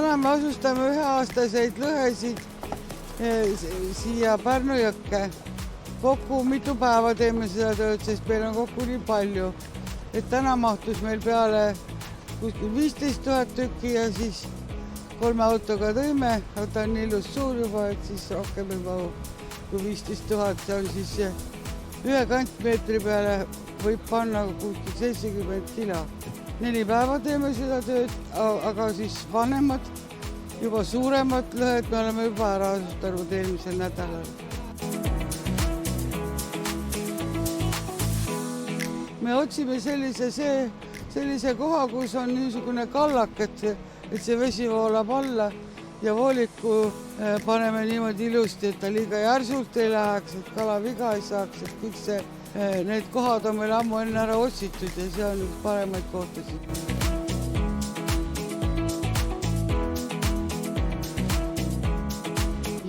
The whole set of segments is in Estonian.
täna me asustame üheaastaseid lõhesid siia Pärnu jõkke. Kokku mitu päeva teeme seda tööd, sest meil on kokku nii palju. Et täna mahtus meil peale kuskil 15 000 tükki ja siis 3 autoga tõime. Ta on nii ilus suur juba, et siis rohkem ei mahu kui 15 000. See on siis ühe kantmeetri peale võib panna kuskil 70 kilo. 4 päeva teeme seda tööd, aga siis vanemad, juba suuremad lõhed me oleme juba ära asustanud eelmisel nädalal. Me otsime sellise koha, kus on niisugune kallak, et see vesi voolab alla ja vooliku paneme niimoodi ilusti, et ta liiga järsult ei läheks, et kala viga ei saaks, et kõik need kohad on meil ammu enne ära otsitud ja see on üks paremaid kohtasid.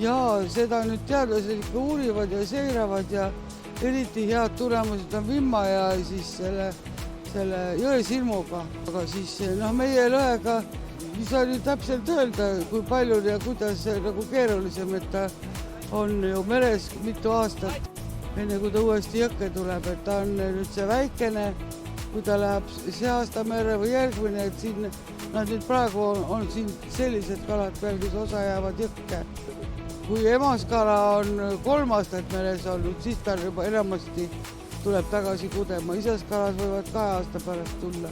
Jaa, seda nüüd teadlased ikka uurivad ja seiravad ja eriti head tulemused on vimma ja siis selle jõesilmuga. Aga siis meie lõhega ei saa nüüd täpselt öelda, kui palju ja kuidas nagu keerulisem, et ta on ju meres mitu aastat, enne kui ta uuesti jõkke tuleb, et ta on nüüd see väikene, kui ta läheb see aasta merre või järgmine, et siin nad nüüd praegu on siin sellised kalad peal, kes osa jäävad jõkke. Kui emaskala on 3 aastat meres olnud, siis ta juba enamasti tuleb tagasi kudema. Isaskalad võivad 2 aasta pärast tulla.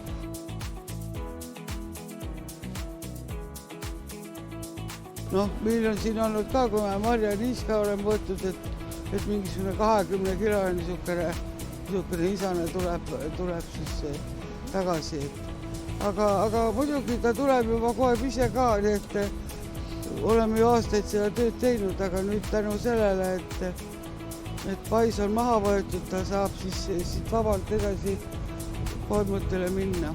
Meil on siin olnud ka, kui me marja niiska oleme võetud, et mingisugune 20 kilone niisugune isane tuleb siis tagasi. Aga muidugi ta tuleb juba kohe ise ka, nii et oleme ju aastaid seda tööd teinud, aga nüüd tänu sellele, et pais on maha võetud, ta saab siis siit vabalt edasi poemõttele minna.